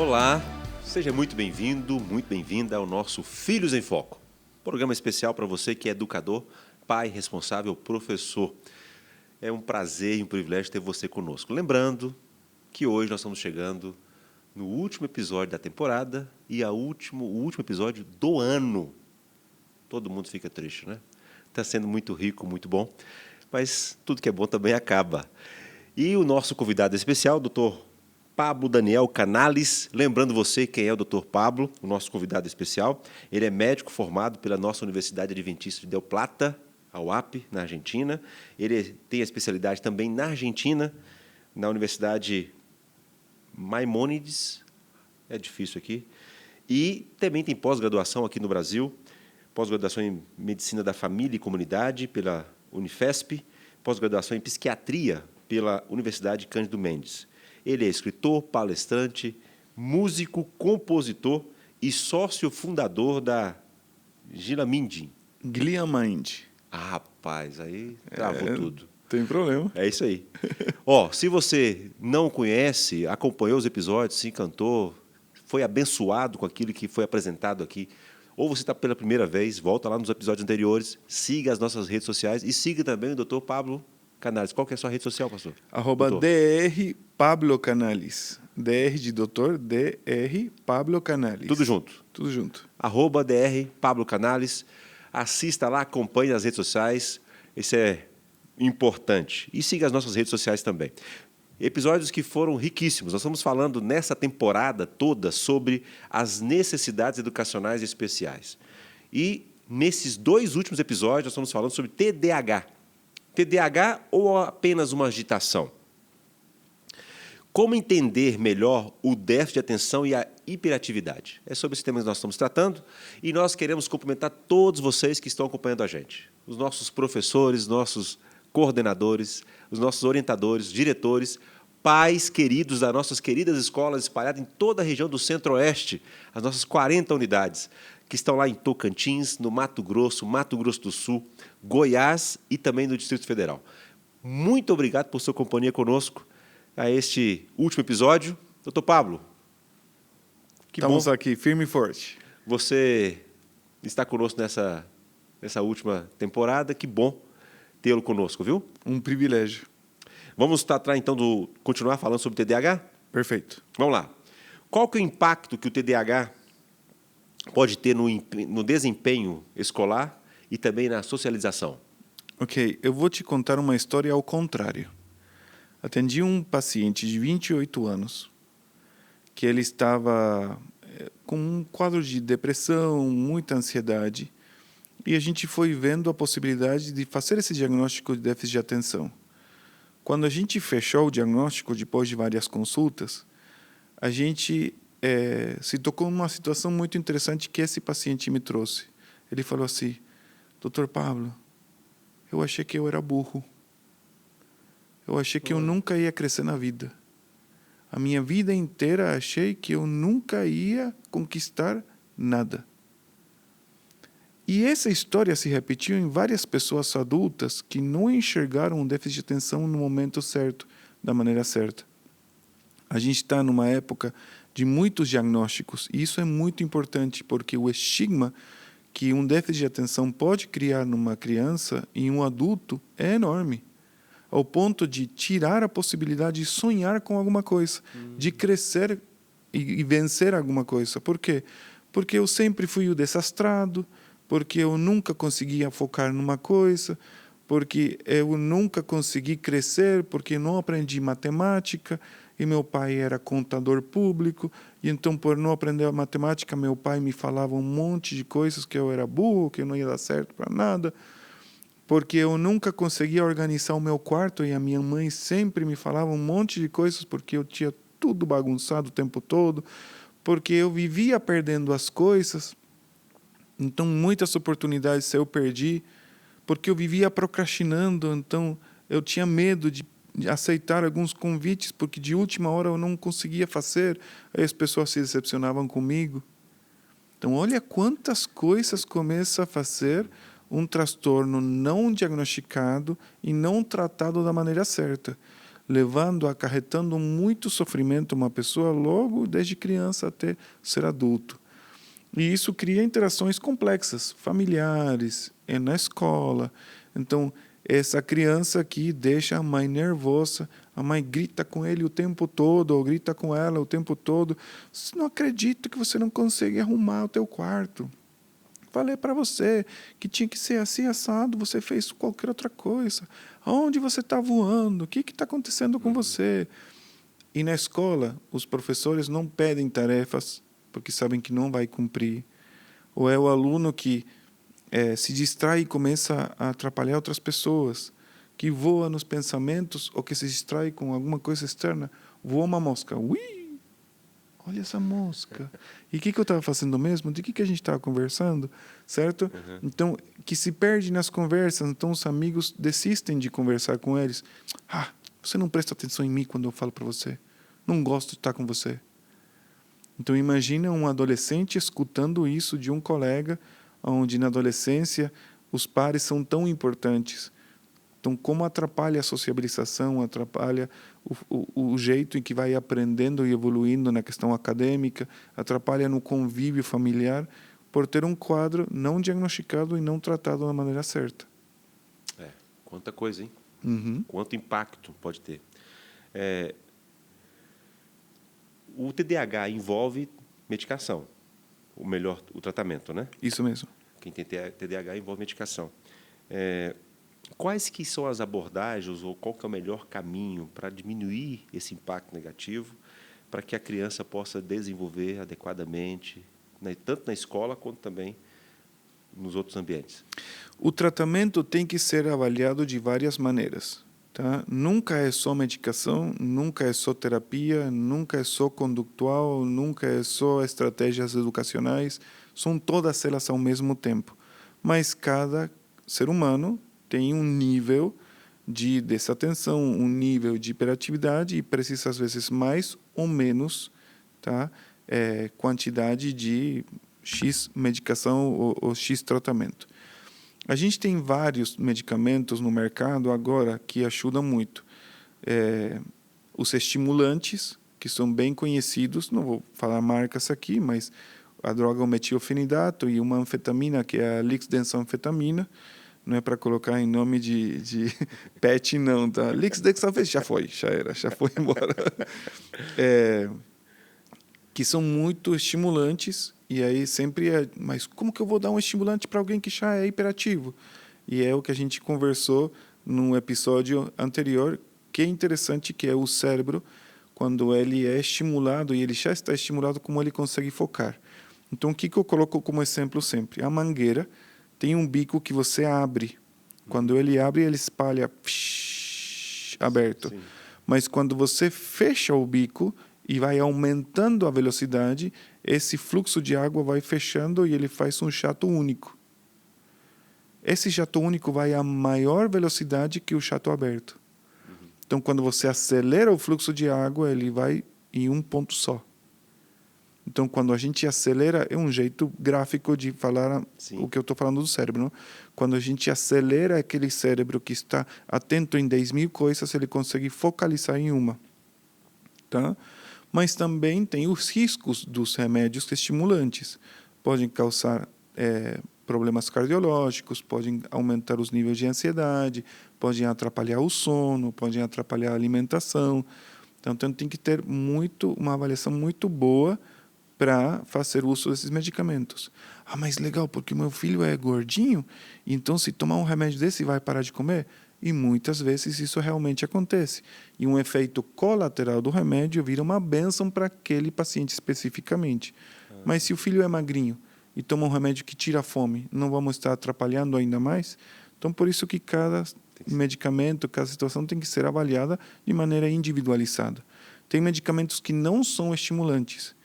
Olá, seja muito bem-vindo, muito bem-vinda ao nosso Filhos em Foco. Programa especial para você que é educador, pai, responsável, professor. É um prazer e um privilégio ter você conosco. Lembrando que hoje nós estamos chegando no último episódio da temporada e o último episódio do ano. Todo mundo fica triste, né? Está sendo muito rico, muito bom, mas tudo que é bom também acaba. E o nosso convidado especial, o Dr. Pablo Daniel Canales. Lembrando você quem é o Dr. Pablo, o nosso convidado especial. Ele é médico formado pela nossa Universidade Adventista de Del Plata, a UAP, na Argentina. Ele tem a especialidade também na Argentina, na Universidade Maimônides, é difícil aqui, e também tem pós-graduação aqui no Brasil, pós-graduação em Medicina da Família e Comunidade pela Unifesp, pós-graduação em Psiquiatria pela Universidade Cândido Mendes. Ele é escritor, palestrante, músico, compositor e sócio fundador da Gilamind. Gliamind. Ah, rapaz, aí travou tudo. Tem problema. É isso aí. Ó, se você não conhece, acompanhou os episódios, se encantou, foi abençoado com aquilo que foi apresentado aqui, ou você está pela primeira vez, volta lá nos episódios anteriores, siga as nossas redes sociais e siga também o Dr. Pablo Canales. Qual que é a sua rede social, pastor? @Dr. Pablo Canales. DR de doutor, Dr. Pablo Canales. Tudo junto? Tudo junto. @Dr. Pablo Canales. Assista lá, acompanhe as redes sociais. Isso é importante. E siga as nossas redes sociais também. Episódios que foram riquíssimos. Nós estamos falando nessa temporada toda sobre as necessidades educacionais especiais. E nesses 2 últimos episódios nós estamos falando sobre TDAH. TDAH ou apenas uma agitação? Como entender melhor o déficit de atenção e a hiperatividade? É sobre esse tema que nós estamos tratando e nós queremos cumprimentar todos vocês que estão acompanhando a gente. Os nossos professores, nossos coordenadores, os nossos orientadores, diretores, pais queridos das nossas queridas escolas espalhadas em toda a região do Centro-Oeste, as nossas 40 unidades, que estão lá em Tocantins, no Mato Grosso do Sul, Goiás e também no Distrito Federal. Muito obrigado por sua companhia conosco a este último episódio. Doutor Pablo, que Estamos bom aqui, firme e forte. você está conosco nessa última temporada. Que bom tê-lo conosco, viu? Um privilégio. Vamos tratar, então, continuar falando sobre TDAH? Perfeito. Vamos lá. Qual que é o impacto que o TDAH pode ter no desempenho escolar e também na socialização? Ok, eu vou te contar uma história ao contrário. Atendi um paciente de 28 anos que ele estava com um quadro de depressão, muita ansiedade, e a gente foi vendo a possibilidade de fazer esse diagnóstico de déficit de atenção. Quando a gente fechou o diagnóstico, depois de várias consultas, a gente se tocou numa situação muito interessante que esse paciente me trouxe. Ele falou assim: Dr. Pablo, eu achei que eu era burro. Eu achei que eu nunca ia crescer na vida. A minha vida inteira achei que eu nunca ia conquistar nada. E essa história se repetiu em várias pessoas adultas que não enxergaram o déficit de atenção no momento certo, da maneira certa. A gente está numa época de muitos diagnósticos, e isso é muito importante, porque o estigma que um déficit de atenção pode criar numa criança e um adulto é enorme, ao ponto de tirar a possibilidade de sonhar com alguma coisa, de crescer e vencer alguma coisa. Por quê? Porque eu sempre fui o desastrado, porque eu nunca conseguia focar numa coisa, porque eu nunca consegui crescer, porque não aprendi matemática, e meu pai era contador público, e então, por não aprender a matemática, meu pai me falava um monte de coisas que eu era burro, que eu não ia dar certo para nada, porque eu nunca conseguia organizar o meu quarto, e a minha mãe sempre me falava um monte de coisas, porque eu tinha tudo bagunçado o tempo todo, porque eu vivia perdendo as coisas. Então, muitas oportunidades eu perdi, porque eu vivia procrastinando, então eu tinha medo de aceitar alguns convites, porque de última hora eu não conseguia fazer, aí as pessoas se decepcionavam comigo. Então, olha quantas coisas começa a fazer um transtorno não diagnosticado e não tratado da maneira certa. acarretando muito sofrimento a uma pessoa logo desde criança até ser adulto. E isso cria interações complexas, familiares, na escola. Então, essa criança que deixa a mãe nervosa, a mãe grita com ele o tempo todo, ou grita com ela o tempo todo. Não acredito que você não consegue arrumar o teu quarto. Falei para você que tinha que ser assim, assado, você fez qualquer outra coisa. Aonde você está voando? O que está acontecendo com você? E na escola, os professores não pedem tarefas, porque sabem que não vai cumprir. Ou é o aluno que se distrai e começa a atrapalhar outras pessoas, que voa nos pensamentos ou que se distrai com alguma coisa externa. Voa uma mosca. Ui! Olha essa mosca. E o que eu estava fazendo mesmo? De que a gente estava conversando? Certo? Uhum. Então, que se perde nas conversas. Então, os amigos desistem de conversar com eles. Ah, você não presta atenção em mim quando eu falo para você. Não gosto de estar com você. Então, imagina um adolescente escutando isso de um colega, onde na adolescência os pares são tão importantes. Então, como atrapalha a sociabilização, atrapalha o jeito em que vai aprendendo e evoluindo na questão acadêmica, atrapalha no convívio familiar, por ter um quadro não diagnosticado e não tratado da maneira certa. Quanta coisa, hein? Uhum. Quanto impacto pode ter. O TDAH envolve medicação, o tratamento, né? Isso mesmo. Quem tem TDAH envolve medicação. Quais que são as abordagens ou qual que é o melhor caminho para diminuir esse impacto negativo, para que a criança possa desenvolver adequadamente, né, tanto na escola quanto também nos outros ambientes? O tratamento tem que ser avaliado de várias maneiras. Tá? Nunca é só medicação, nunca é só terapia, nunca é só conductual, nunca é só estratégias educacionais. São todas elas ao mesmo tempo. Mas cada ser humano tem um nível de desatenção, um nível de hiperatividade e precisa, às vezes, mais ou menos, tá? Quantidade de X medicação ou X tratamento. A gente tem vários medicamentos no mercado agora que ajudam muito. Os estimulantes, que são bem conhecidos, não vou falar marcas aqui, mas a droga o metilfenidato e uma anfetamina, que é a lixdensanfetamina, não é para colocar em nome de pet, não, tá? Lixdensanfetamina, já foi embora. Que são muito estimulantes, e aí sempre mas como que eu vou dar um estimulante para alguém que já é hiperativo? E é o que a gente conversou no episódio anterior, que é interessante, que é o cérebro, quando ele é estimulado, e ele já está estimulado, como ele consegue focar. Então, o que eu coloco como exemplo sempre? A mangueira tem um bico que você abre. Quando ele abre, ele espalha aberto. Sim. Mas quando você fecha o bico e vai aumentando a velocidade, esse fluxo de água vai fechando e ele faz um jato único. Esse jato único vai a maior velocidade que o jato aberto. Então, quando você acelera o fluxo de água, ele vai em um ponto só. Então, quando a gente acelera, é um jeito gráfico de falar o que eu estou falando do cérebro. Não? Quando a gente acelera aquele cérebro que está atento em 10.000 coisas, ele consegue focalizar em uma. Tá? Mas também tem os riscos dos remédios estimulantes. Podem causar problemas cardiológicos, podem aumentar os níveis de ansiedade, podem atrapalhar o sono, podem atrapalhar a alimentação. Então, tem que ter uma avaliação muito boa para fazer uso desses medicamentos. Ah, mas legal, porque o meu filho é gordinho, então se tomar um remédio desse vai parar de comer? E muitas vezes isso realmente acontece. E um efeito colateral do remédio vira uma bênção para aquele paciente especificamente. Mas se o filho é magrinho e toma um remédio que tira a fome, não vamos estar atrapalhando ainda mais? Então, por isso que cada medicamento, cada situação tem que ser avaliada de maneira individualizada. Tem medicamentos que não são estimulantes,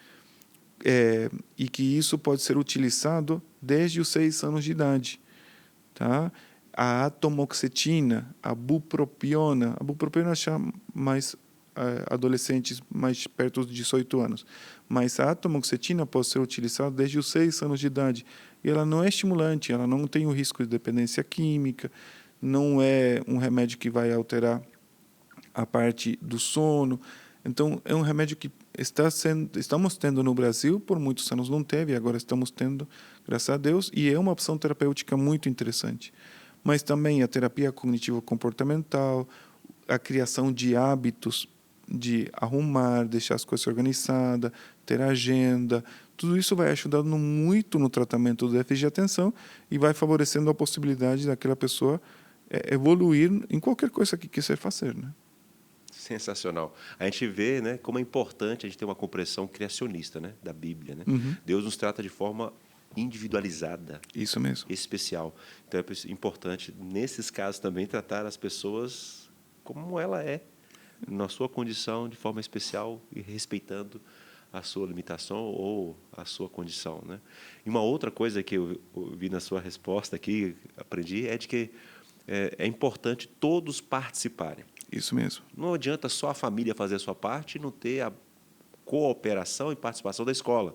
e que isso pode ser utilizado desde os 6 anos de idade. Tá? A atomoxetina, a bupropiona já mais adolescentes mais perto dos 18 anos. Mas a atomoxetina pode ser utilizada desde os 6 anos de idade. E ela não é estimulante, ela não tem o risco de dependência química, não é um remédio que vai alterar a parte do sono. Então, é um remédio que estamos tendo no Brasil, por muitos anos não teve, agora estamos tendo, graças a Deus, e é uma opção terapêutica muito interessante. Mas também a terapia cognitivo-comportamental, a criação de hábitos de arrumar, deixar as coisas organizadas, ter agenda, tudo isso vai ajudando muito no tratamento do déficit de atenção e vai favorecendo a possibilidade daquela pessoa evoluir em qualquer coisa que quiser fazer, né? Sensacional. A gente vê, né, como é importante a gente ter uma compreensão criacionista, né, da Bíblia, né? Deus nos trata de forma individualizada. Isso mesmo. Especial. Então é importante, nesses casos também, tratar as pessoas como ela é, na sua condição, de forma especial e respeitando a sua limitação ou a sua condição, né? E uma outra coisa que eu vi na sua resposta aqui, aprendi, é de que é importante todos participarem. Isso mesmo. Não adianta só a família fazer a sua parte e não ter a cooperação e participação da escola.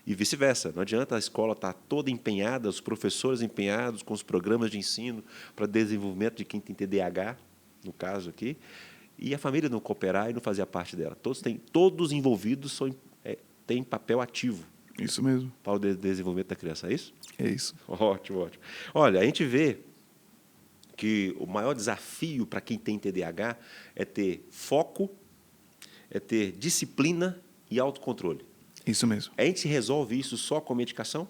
E vice-versa. Não adianta a escola estar toda empenhada, os professores empenhados com os programas de ensino para desenvolvimento de quem tem TDAH, no caso aqui, e a família não cooperar e não fazer a parte dela. Todos envolvidos têm papel ativo. Isso mesmo. Para o desenvolvimento da criança, é isso? É isso. Ótimo, ótimo. Olha, a gente vê que o maior desafio para quem tem TDAH é ter foco, é ter disciplina e autocontrole. Isso mesmo. A gente resolve isso só com medicação?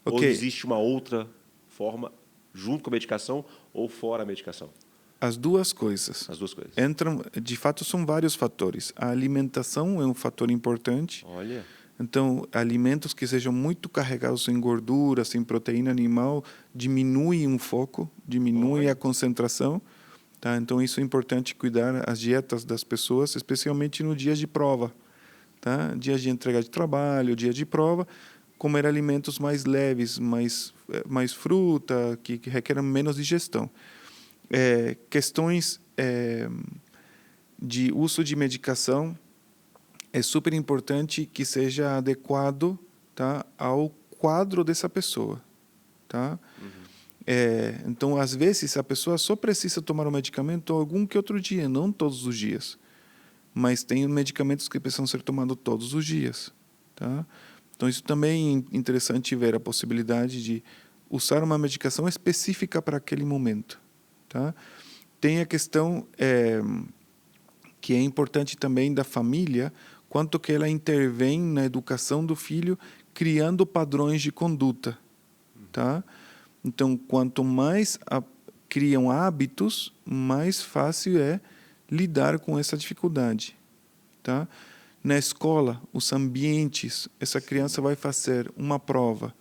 Okay. Ou existe uma outra forma, junto com a medicação ou fora a medicação? As duas coisas. As duas coisas. De fato, são vários fatores. A alimentação é um fator importante. Olha. Então, alimentos que sejam muito carregados em gorduras, em proteína animal, diminuem o foco, diminuem a concentração. Tá? Então, isso é importante cuidar as dietas das pessoas, especialmente no dia de prova. Tá? Dias de entrega de trabalho, dia de prova, comer alimentos mais leves, mais fruta, que requerem menos digestão. Questões de uso de medicação, é super importante que seja adequado, tá, ao quadro dessa pessoa. Tá? Então, às vezes, a pessoa só precisa tomar o medicamento algum que outro dia, não todos os dias. Mas tem medicamentos que precisam ser tomados todos os dias. Tá? Então, isso também é interessante ver a possibilidade de usar uma medicação específica para aquele momento. Tá? Tem a questão que é importante também da família, quanto que ela intervém na educação do filho, criando padrões de conduta. Tá? Então, quanto mais criam hábitos, mais fácil é lidar com essa dificuldade. Tá? Na escola, os ambientes, essa criança vai fazer uma prova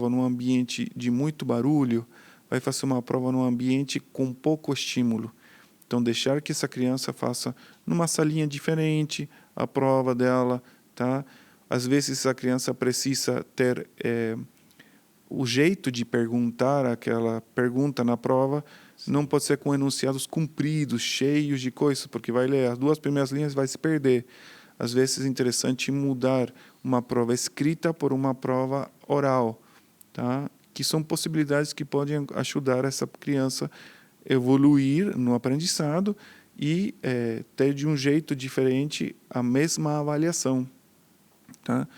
num ambiente de muito barulho, vai fazer uma prova num ambiente com pouco estímulo. Então, deixar que essa criança faça numa salinha diferente a prova dela. Tá? Às vezes, a criança precisa ter o jeito de perguntar aquela pergunta na prova. Não pode ser com enunciados compridos, cheios de coisas, porque vai ler as 2 primeiras linhas e vai se perder. Às vezes, é interessante mudar uma prova escrita por uma prova oral. Tá? Que são possibilidades que podem ajudar essa criança a evoluir no aprendizado e ter de um jeito diferente a mesma avaliação. Tá?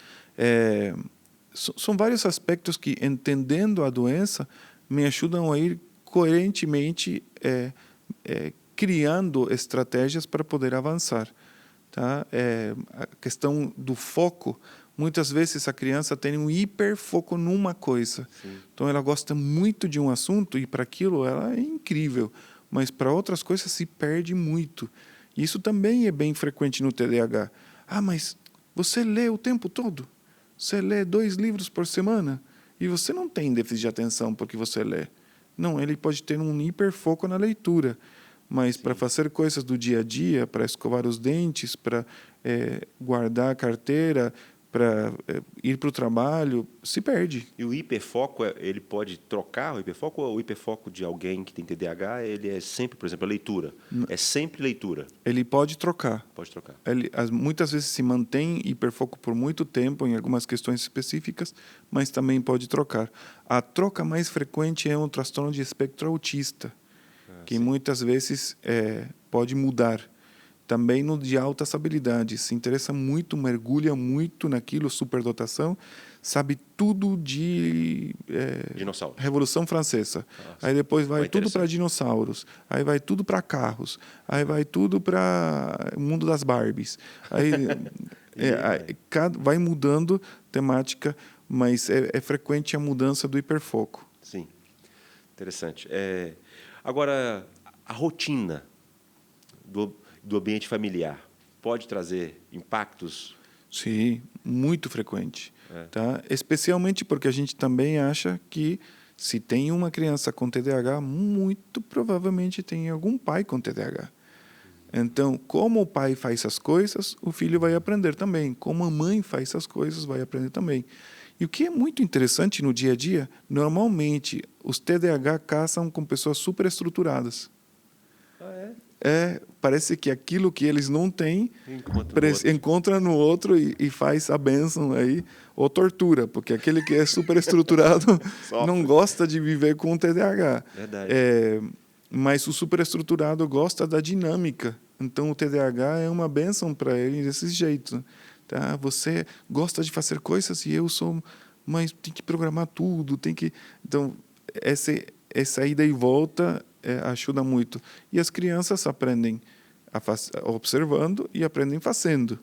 São vários aspectos que, entendendo a doença, me ajudam a ir coerentemente criando estratégias para poder avançar. Tá? A questão do foco, muitas vezes a criança tem um hiperfoco numa coisa. Sim. Então, ela gosta muito de um assunto e para aquilo ela é incrível, mas para outras coisas se perde muito. Isso também é bem frequente no TDAH. Ah, mas você lê o tempo todo? Você lê 2 livros por semana? E você não tem déficit de atenção porque você lê. Não, ele pode ter um hiperfoco na leitura. Mas para fazer coisas do dia a dia, para escovar os dentes, para guardar a carteira, para ir para o trabalho, se perde. E o hiperfoco, ele pode trocar o hiperfoco, ou o hiperfoco de alguém que tem TDAH, ele é sempre, por exemplo, a leitura? É sempre leitura? Ele pode trocar. Pode trocar. Muitas vezes se mantém hiperfoco por muito tempo em algumas questões específicas, mas também pode trocar. A troca mais frequente é um transtorno de espectro autista, que sim. muitas vezes pode mudar. Também no de altas habilidades, se interessa muito, mergulha muito naquilo, superdotação, sabe tudo de Dinossauro. Revolução Francesa. Nossa, Aí depois vai muito tudo para interessante. dinossauros, aí vai tudo para carros, aí vai tudo para o mundo das Barbies. Aí, vai mudando temática, mas é frequente a mudança do hiperfoco. Sim, interessante. Agora, a rotina do ambiente familiar pode trazer impactos? Sim, muito frequente. Tá? Especialmente porque a gente também acha que se tem uma criança com TDAH, muito provavelmente tem algum pai com TDAH. Então, como o pai faz as coisas, o filho vai aprender também. Como a mãe faz as coisas, vai aprender também. E o que é muito interessante no dia a dia, normalmente os TDAH casam com pessoas superestruturadas. Parece que aquilo que eles não têm encontra no outro e faz a bênção aí, ou tortura, porque aquele que é superestruturado não gosta de viver com o TDAH. Verdade. Mas o superestruturado gosta da dinâmica. Então o TDAH é uma bênção para ele desse jeito. Tá? Você gosta de fazer coisas e eu sou, mas tem que programar tudo, tem que. Então essa ida e volta ajuda muito. E as crianças aprendem observando e aprendem fazendo.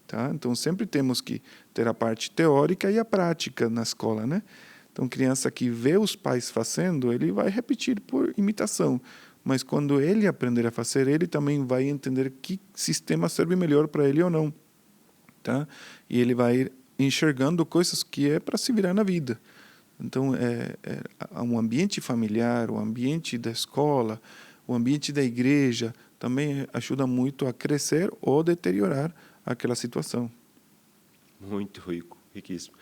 Tá? Então, sempre temos que ter a parte teórica e a prática na escola. Né? Então, criança que vê os pais fazendo, ele vai repetir por imitação. Mas, quando ele aprender a fazer, ele também vai entender que sistema serve melhor para ele ou não. Tá? E ele vai ir enxergando coisas que é para se virar na vida. Então, um ambiente familiar, o ambiente da escola, o ambiente da igreja, também ajuda muito a crescer ou deteriorar aquela situação. Muito rico, riquíssimo.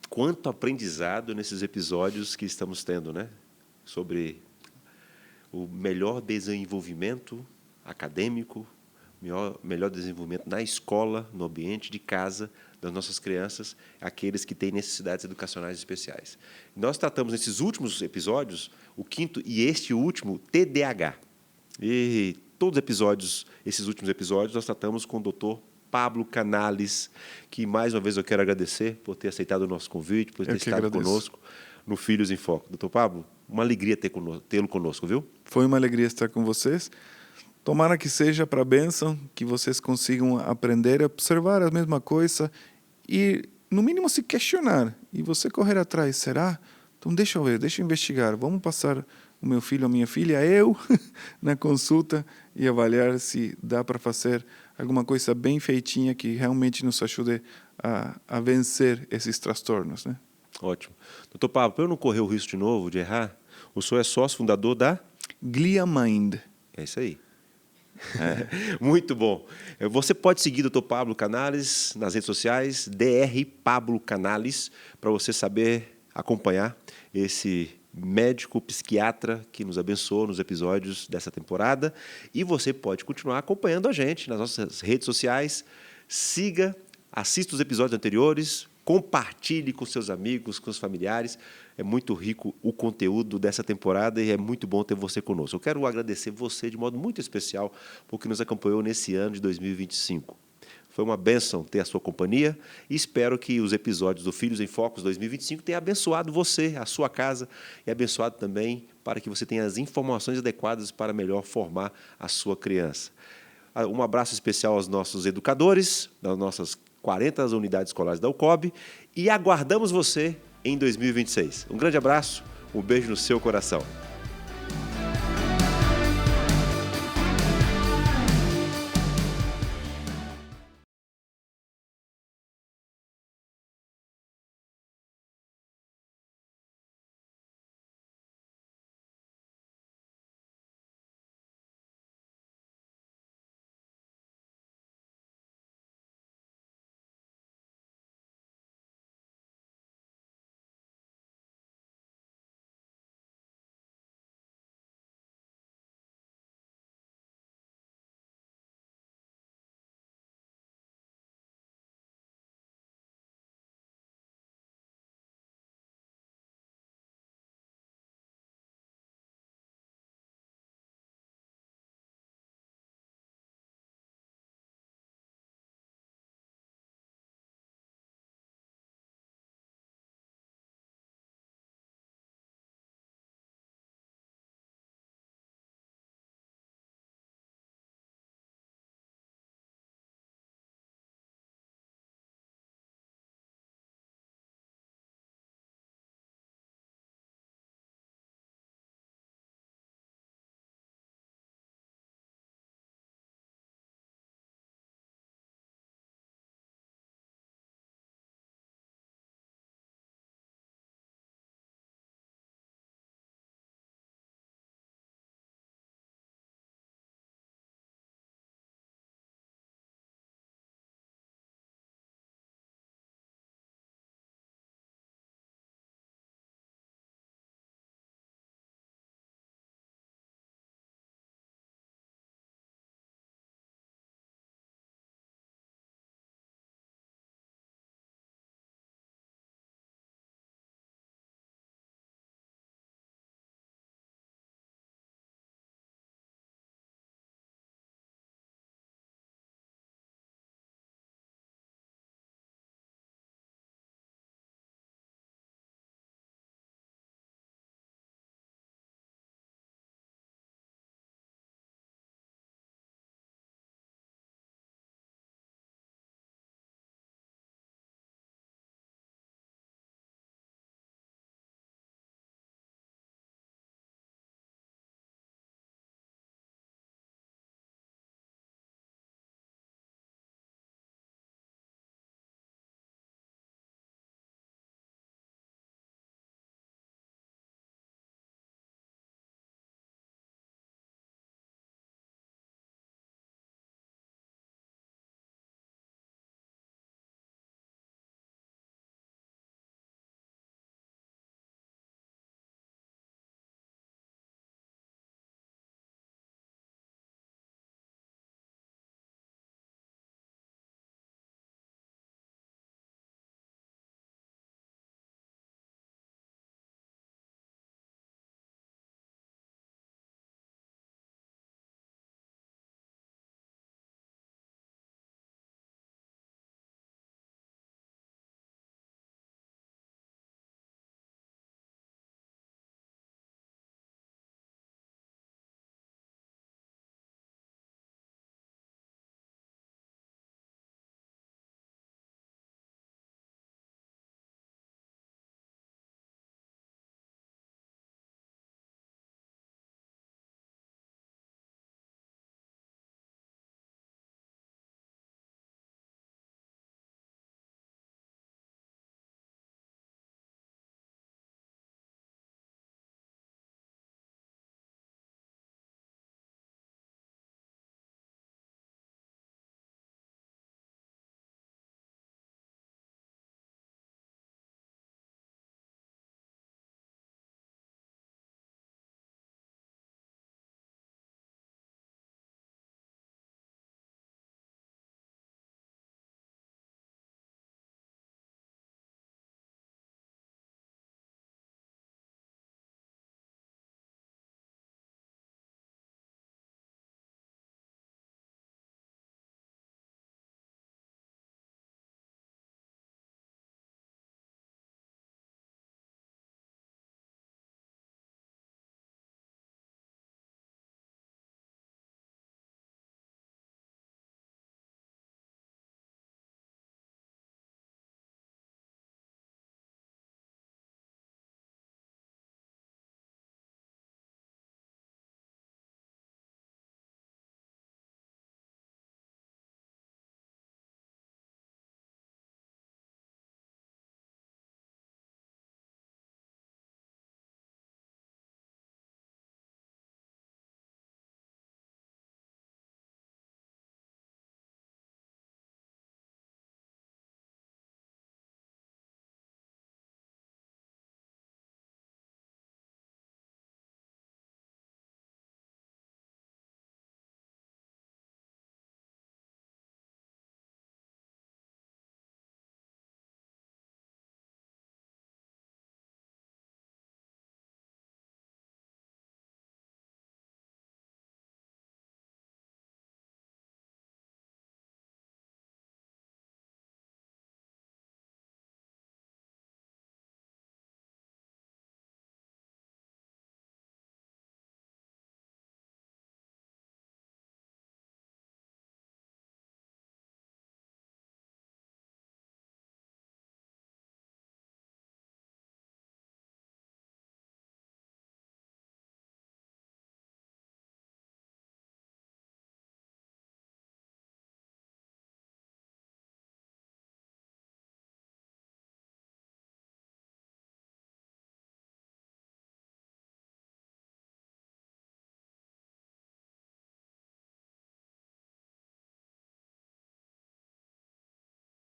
Quanto aprendizado nesses episódios que estamos tendo, né? Sobre o melhor desenvolvimento acadêmico, melhor desenvolvimento na escola, no ambiente de casa, das nossas crianças, aqueles que têm necessidades educacionais especiais. Nós tratamos nesses últimos episódios, o quinto e este último, TDAH. E todos os episódios, esses últimos episódios, nós tratamos com o Dr. Pablo Canales, que mais uma vez eu quero agradecer por ter aceitado o nosso convite, por ter estado conosco no Filhos em Foco. Dr. Pablo, uma alegria tê-lo conosco, viu? Foi uma alegria estar com vocês. Tomara que seja para a bênção, que vocês consigam aprender a observar a mesma coisa e, no mínimo, se questionar. E você correr atrás, será? Então, deixa eu ver, deixa eu investigar. Vamos passar o meu filho, a minha filha, eu, na consulta e avaliar se dá para fazer alguma coisa bem feitinha que realmente nos ajude a vencer esses transtornos. Né? Ótimo. Dr. Pablo, para eu não correr o risco de novo de errar, o senhor é sócio fundador da... GliaMind. É isso aí. Muito bom. Você pode seguir o Dr. Pablo Canales nas redes sociais, Dr. Pablo Canales, para você saber acompanhar esse médico psiquiatra que nos abençoou nos episódios dessa temporada. E você pode continuar acompanhando a gente nas nossas redes sociais. Siga, assista os episódios anteriores, compartilhe com seus amigos, com os familiares. É muito rico o conteúdo dessa temporada e é muito bom ter você conosco. Eu quero agradecer você de modo muito especial porque nos acompanhou nesse ano de 2025. Foi uma bênção ter a sua companhia e espero que os episódios do Filhos em Focos 2025 tenham abençoado você, a sua casa e abençoado também para que você tenha as informações adequadas para melhor formar a sua criança. Um abraço especial aos nossos educadores, das nossas 40 unidades escolares da UCOB e aguardamos você em 2026. Um grande abraço, um beijo no seu coração.